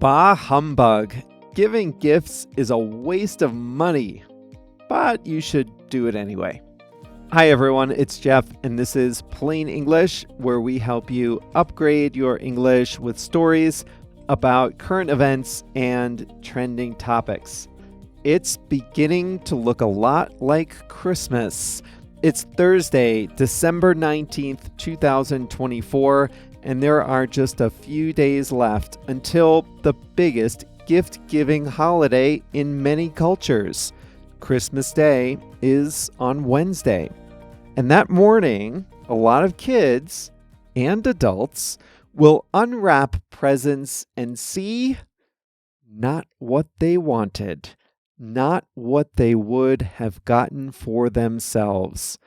Bah humbug. Giving gifts is a waste of money, but you should do it anyway. Hi everyone, it's Jeff, and this is Plain English, where we help you upgrade your English with stories about current events and trending topics. It's beginning to look a lot like Christmas. It's Thursday, December 19th, 2024, and there are just a few days left until the biggest gift-giving holiday in many cultures. Christmas Day is on Wednesday. And that morning, a lot of kids and adults will unwrap presents and see not what they wanted, not what they would have gotten for themselves.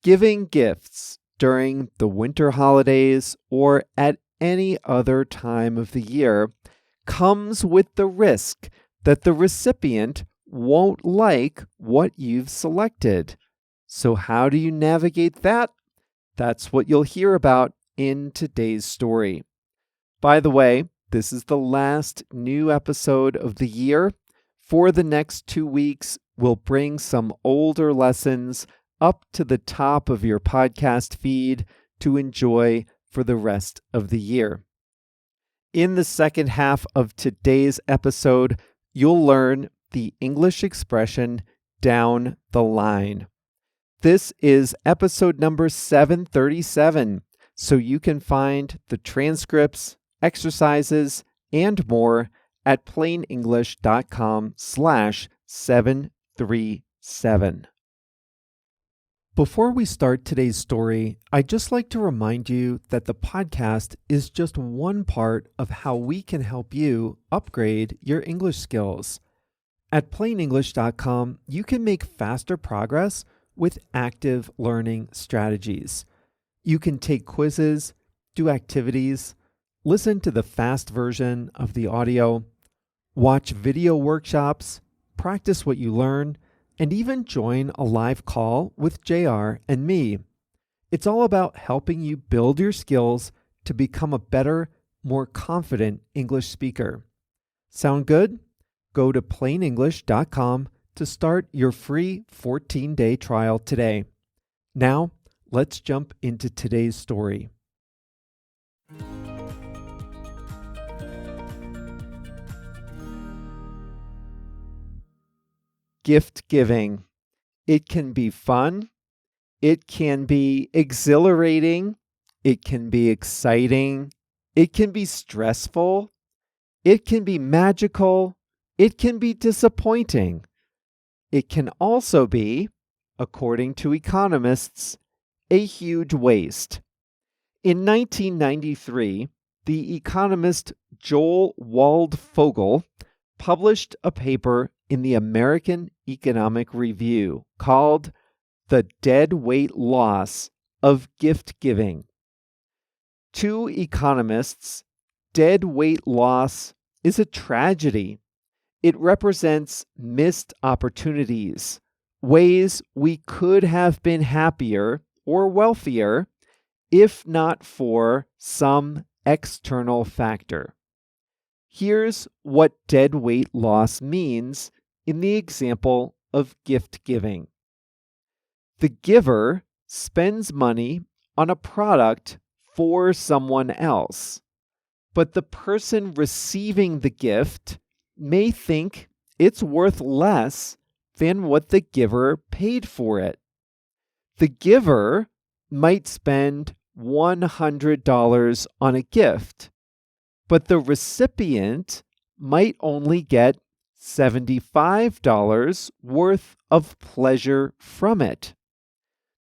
Giving gifts during the winter holidays or at any other time of the year comes with the risk that the recipient won't like what you've selected. So how do you navigate that? That's what you'll hear about in today's story. By the way, this is the last new episode of the year. For the next 2 weeks, we'll bring some older lessons up to the top of your podcast feed to enjoy for the rest of the year. In the second half of today's episode, you'll learn the English expression down the line. This is episode number 737, so you can find the transcripts, exercises, and more at plainenglish.com/737. Before we start today's story, I'd just like to remind you that the podcast is just one part of how we can help you upgrade your English skills. At plainenglish.com, you can make faster progress with active learning strategies. You can take quizzes, do activities, listen to the fast version of the audio, watch video workshops, practice what you learn, and even join a live call with JR and me. It's all about helping you build your skills to become a better, more confident English speaker. Sound good? Go to plainenglish.com to start your free 14-day trial today. Now, let's jump into today's story. Gift giving. It can be fun. It can be exhilarating. It can be exciting. It can be stressful. It can be magical. It can be disappointing. It can also be, according to economists, a huge waste. In 1993, the economist Joel Waldfogel published a paper in the American Economic Review called The Deadweight Loss of Gift Giving. To economists, deadweight loss is a tragedy. It represents missed opportunities, ways we could have been happier or wealthier if not for some external factor. Here's what deadweight loss means in the example of gift giving. The giver spends money on a product for someone else, but the person receiving the gift may think it's worth less than what the giver paid for it. The giver might spend $100 on a gift, but the recipient might only get $75 worth of pleasure from it.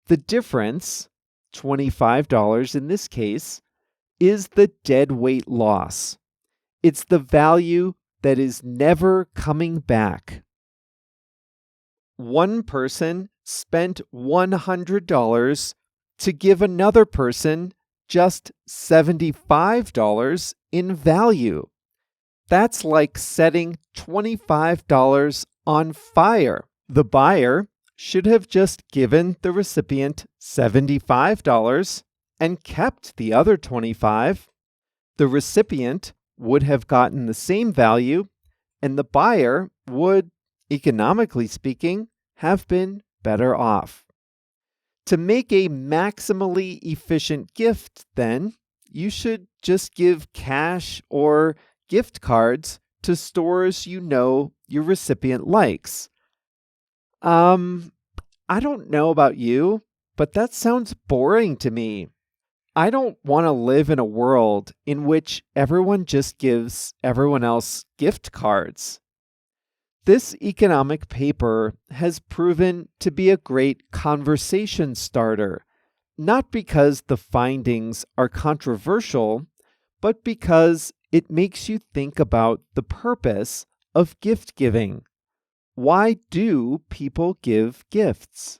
The difference, $25 in this case, is the deadweight loss. It's the value that is never coming back. One person spent $100 to give another person just $75 in value. That's like setting $25 on fire. The buyer should have just given the recipient $75 and kept the other $25. The recipient would have gotten the same value, and the buyer would, economically speaking, have been better off. To make a maximally efficient gift, then, you should just give cash or gift cards to stores you know your recipient likes. I don't know about you, but that sounds boring to me. I don't want to live in a world in which everyone just gives everyone else gift cards. This economic paper has proven to be a great conversation starter, not because the findings are controversial, but because it makes you think about the purpose of gift giving. Why do people give gifts?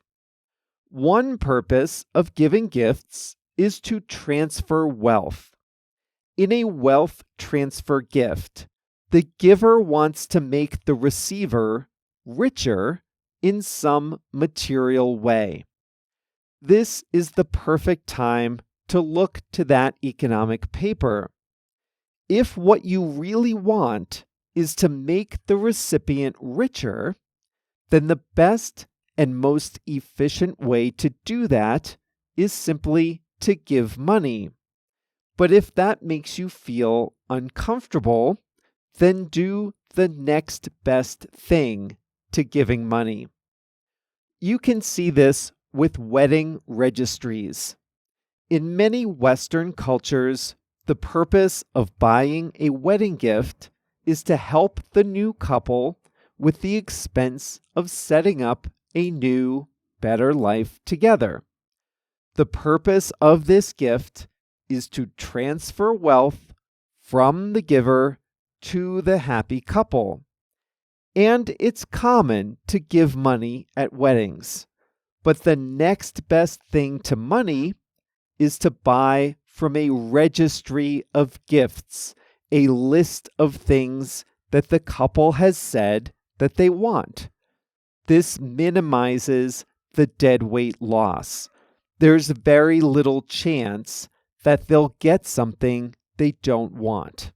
One purpose of giving gifts is to transfer wealth. In a wealth transfer gift, the giver wants to make the receiver richer in some material way. This is the perfect time to look to that economic paper. If what you really want is to make the recipient richer, then the best and most efficient way to do that is simply to give money. But if that makes you feel uncomfortable, then do the next best thing to giving money. You can see this with wedding registries. In many Western cultures, the purpose of buying a wedding gift is to help the new couple with the expense of setting up a new, better life together. The purpose of this gift is to transfer wealth from the giver to the happy couple. And it's common to give money at weddings. But the next best thing to money is to buy from a registry of gifts, a list of things that the couple has said that they want. This minimizes the deadweight loss. There's very little chance that they'll get something they don't want.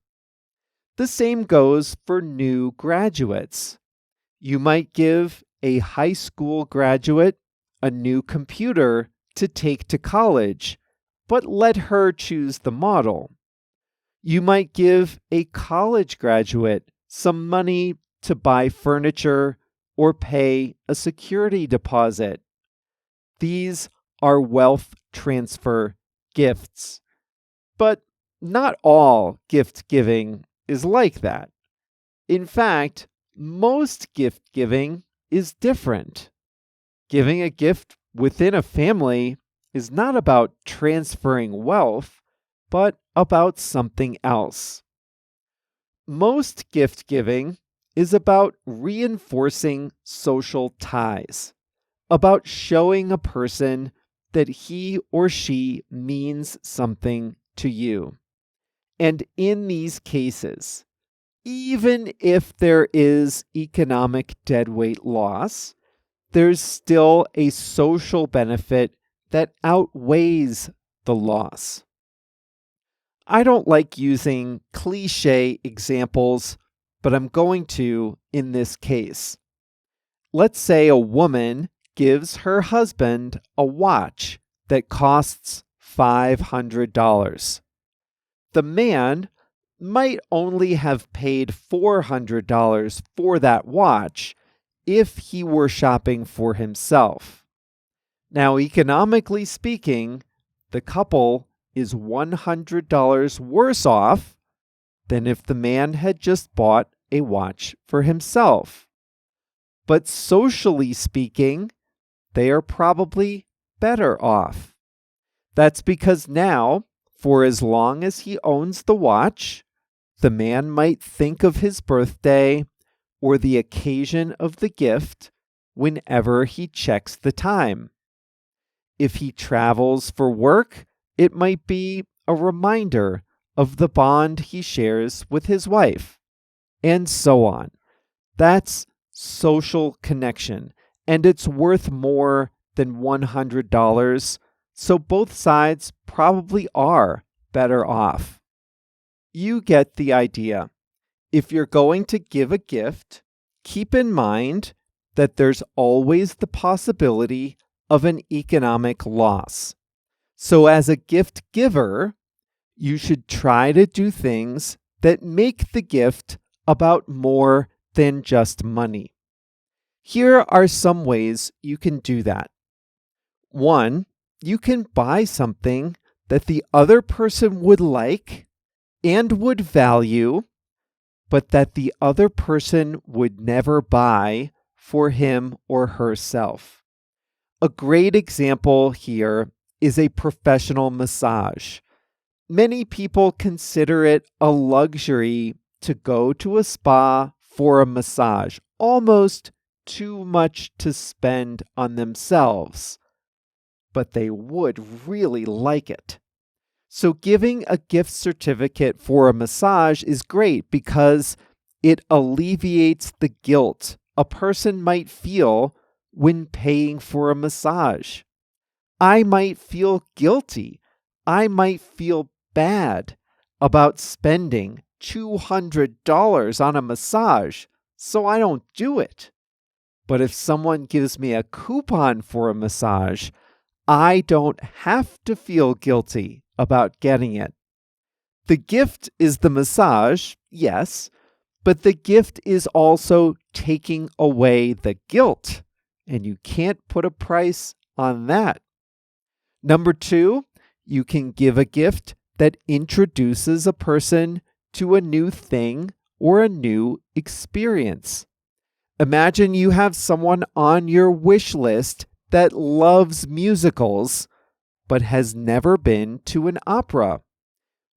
The same goes for new graduates. You might give a high school graduate a new computer to take to college, but let her choose the model. You might give a college graduate some money to buy furniture or pay a security deposit. These are wealth transfer gifts. But not all gift giving is like that. In fact, most gift giving is different. Giving a gift within a family is not about transferring wealth, but about something else. Most gift giving is about reinforcing social ties, about showing a person that he or she means something to you. And in these cases, even if there is economic deadweight loss, there's still a social benefit that outweighs the loss. I don't like using cliche examples, but I'm going to in this case. Let's say a woman gives her husband a watch that costs $500. The man might only have paid $400 for that watch if he were shopping for himself. Now, economically speaking, the couple is $100 worse off than if the man had just bought a watch for himself. But socially speaking, they are probably better off. That's because now, for as long as he owns the watch, the man might think of his birthday or the occasion of the gift whenever he checks the time. If he travels for work, it might be a reminder of the bond he shares with his wife, and so on. That's social connection, and it's worth more than $100, so both sides probably are better off. You get the idea. If you're going to give a gift, keep in mind that there's always the possibility of an economic loss. So as a gift giver, you should try to do things that make the gift about more than just money. Here are some ways you can do that. 1, you can buy something that the other person would like and would value, but that the other person would never buy for him or herself. A great example here is a professional massage. Many people consider it a luxury to go to a spa for a massage, almost too much to spend on themselves, but they would really like it. So giving a gift certificate for a massage is great because it alleviates the guilt a person might feel when paying for a massage. I might feel guilty. I might feel bad about spending $200 on a massage, so I don't do it. But if someone gives me a coupon for a massage, I don't have to feel guilty about getting it. The gift is the massage, yes, but the gift is also taking away the guilt, and you can't put a price on that. Number 2, you can give a gift that introduces a person to a new thing or a new experience. Imagine you have someone on your wish list that loves musicals but has never been to an opera.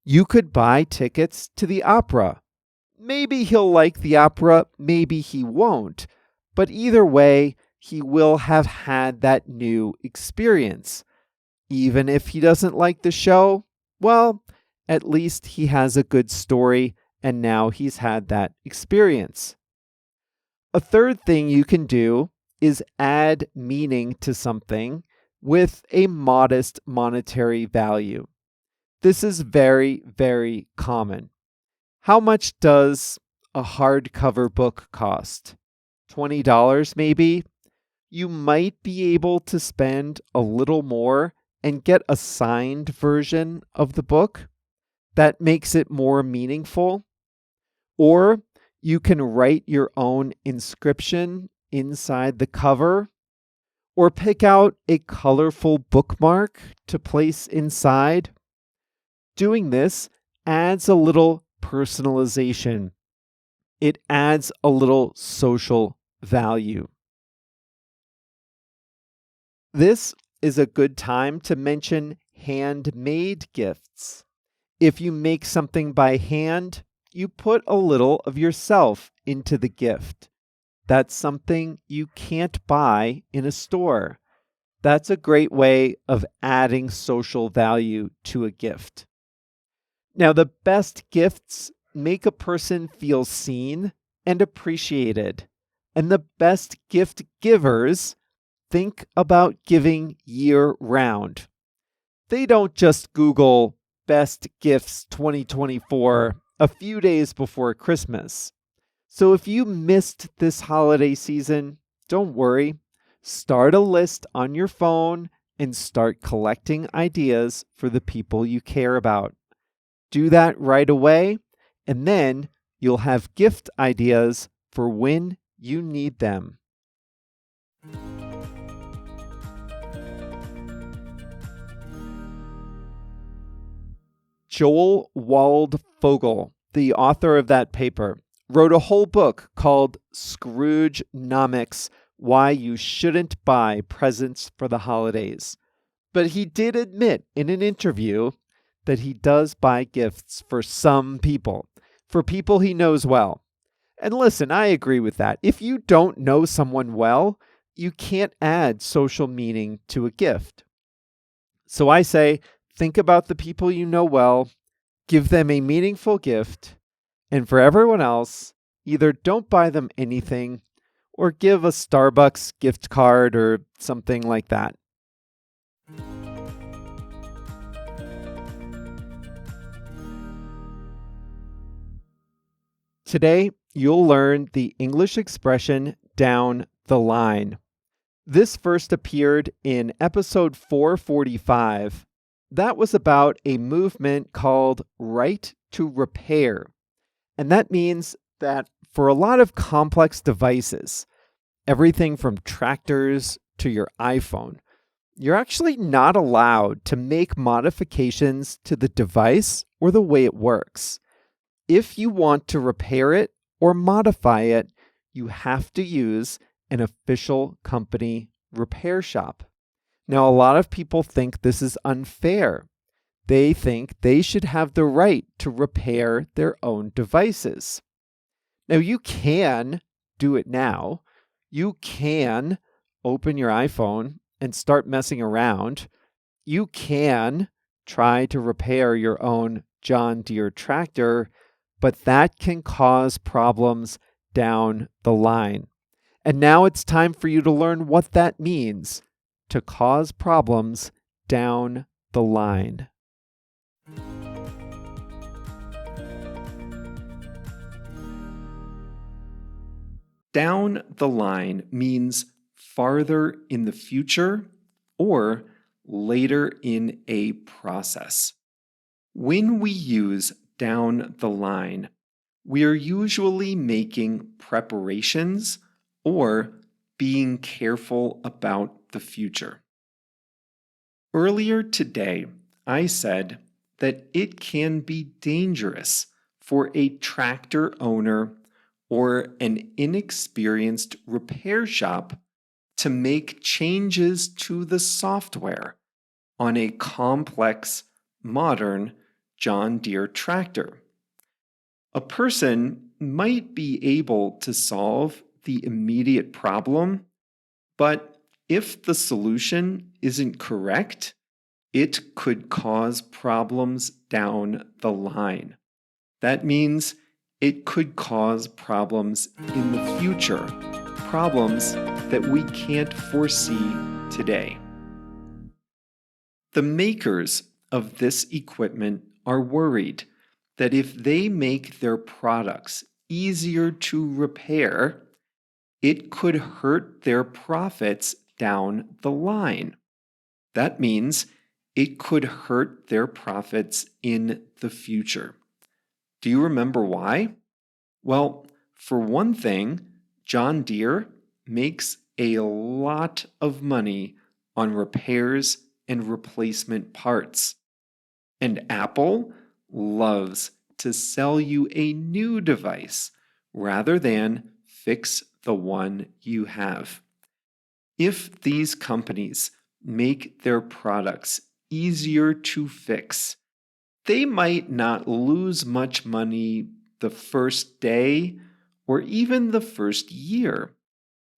You could buy tickets to the opera. Maybe he'll like the opera, maybe he won't, but either way, he will have had that new experience. Even if he doesn't like the show, well, at least he has a good story and now he's had that experience. A third thing you can do is add meaning to something with a modest monetary value. This is very, very common. How much does a hardcover book cost? $20 maybe? You might be able to spend a little more and get a signed version of the book. That makes it more meaningful. Or you can write your own inscription inside the cover, or pick out a colorful bookmark to place inside. Doing this adds a little personalization. It adds a little social value. This is a good time to mention handmade gifts. If you make something by hand, you put a little of yourself into the gift. That's something you can't buy in a store. That's a great way of adding social value to a gift. Now, the best gifts make a person feel seen and appreciated. And the best gift givers think about giving year-round. They don't just Google Best Gifts 2024 a few days before Christmas. So if you missed this holiday season, don't worry. Start a list on your phone and start collecting ideas for the people you care about. Do that right away, and then you'll have gift ideas for when you need them. Joel Waldfogel, the author of that paper, wrote a whole book called Scroogenomics: Why You Shouldn't Buy Presents for the Holidays. But he did admit in an interview that he does buy gifts for some people, for people he knows well. And listen, I agree with that. If you don't know someone well, you can't add social meaning to a gift. So I say, think about the people you know well, give them a meaningful gift, and for everyone else, either don't buy them anything or give a Starbucks gift card or something like that. Today, you'll learn the English expression down the line. This first appeared in episode 445. That was about a movement called right to repair. And that means that for a lot of complex devices, everything from tractors to your iPhone, you're actually not allowed to make modifications to the device or the way it works. If you want to repair it or modify it, you have to use an official company repair shop. Now, a lot of people think this is unfair. They think they should have the right to repair their own devices. Now, you can do it now. You can open your iPhone and start messing around. You can try to repair your own John Deere tractor, but that can cause problems down the line. And now it's time for you to learn what that means, to cause problems down the line. Down the line means farther in the future or later in a process. When we use down the line, we are usually making preparations or being careful about the future. Earlier today, I said that it can be dangerous for a tractor owner or an inexperienced repair shop to make changes to the software on a complex, modern John Deere tractor. A person might be able to solve the immediate problem, but if the solution isn't correct, it could cause problems down the line. That means it could cause problems in the future, problems that we can't foresee today. The makers of this equipment are worried that if they make their products easier to repair, it could hurt their profits down the line. That means it could hurt their profits in the future. Do you remember why? Well, for one thing, John Deere makes a lot of money on repairs and replacement parts. And Apple loves to sell you a new device rather than fix the one you have. If these companies make their products easier to fix, they might not lose much money the first day or even the first year,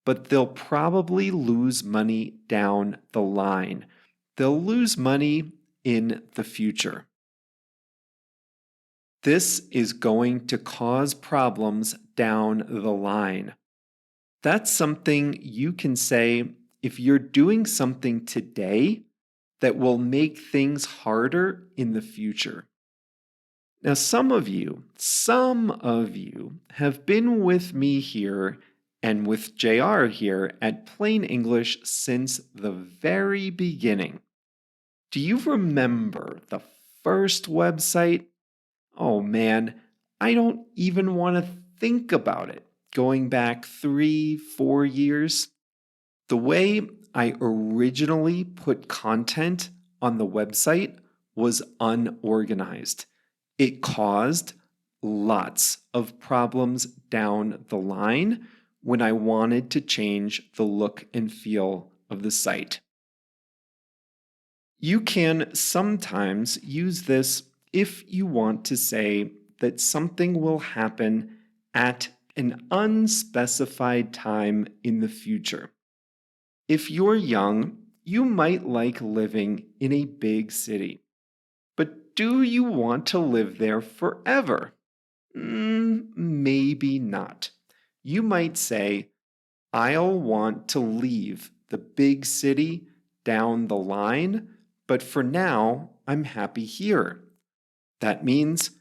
but they'll probably lose money down the line. They'll lose money in the future. This is going to cause problems down the line. That's something you can say if you're doing something today that will make things harder in the future. Now, some of you have been with me here and with JR here at Plain English since the very beginning. Do you remember the first website? Oh man, I don't even want to think about it. Going back 3-4 years, the way I originally put content on the website was unorganized. It caused lots of problems down the line when I wanted to change the look and feel of the site. You can sometimes use this if you want to say that something will happen at an unspecified time in the future. If you're young, you might like living in a big city. But do you want to live there forever? Maybe not. You might say, I'll want to leave the big city down the line, but for now, I'm happy here. That means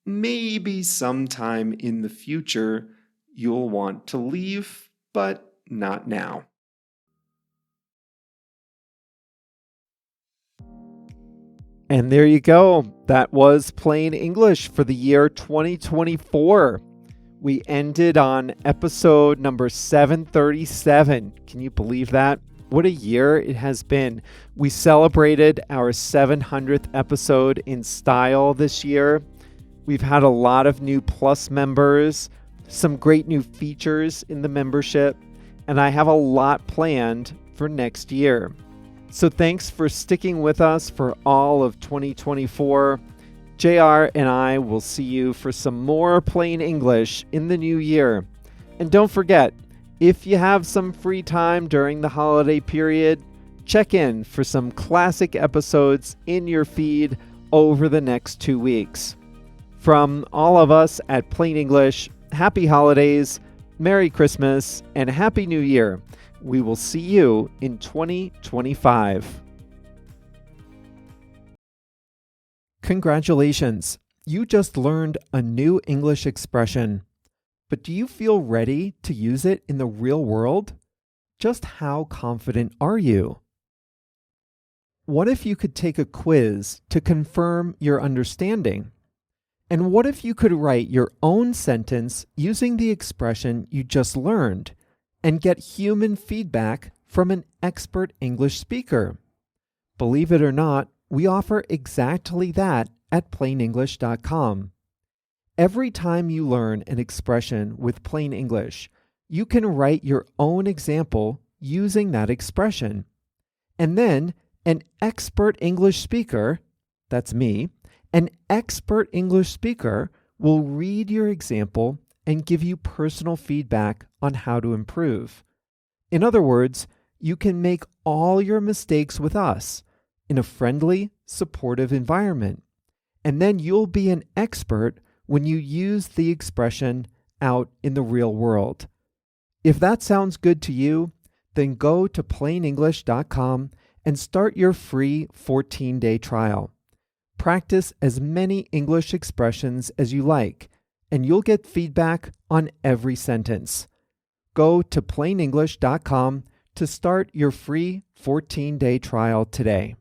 maybe sometime in the future you'll want to leave, but not now. And there you go. That was Plain English for the year 2024. We ended on episode number 737. Can you believe that? What a year it has been. We celebrated our 700th episode in style this year. We've had a lot of new Plus members, some great new features in the membership, and I have a lot planned for next year. So thanks for sticking with us for all of 2024. JR and I will see you for some more Plain English in the new year. And don't forget, if you have some free time during the holiday period, check in for some classic episodes in your feed over the next 2 weeks. From all of us at Plain English, happy holidays, Merry Christmas, and Happy New Year. We will see you in 2025. Congratulations! You just learned a new English expression. But do you feel ready to use it in the real world? Just how confident are you? What if you could take a quiz to confirm your understanding? And what if you could write your own sentence using the expression you just learned and get human feedback from an expert English speaker? Believe it or not, we offer exactly that at plainenglish.com. Every time you learn an expression with Plain English, you can write your own example using that expression. And then an expert English speaker, that's me, an expert English speaker will read your example and give you personal feedback on how to improve. In other words, you can make all your mistakes with us in a friendly, supportive environment. And then you'll be an expert when you use the expression out in the real world. If that sounds good to you, then go to plainenglish.com and start your free 14-day trial. Practice as many English expressions as you like, and you'll get feedback on every sentence. Go to plainenglish.com to start your free 14-day trial today.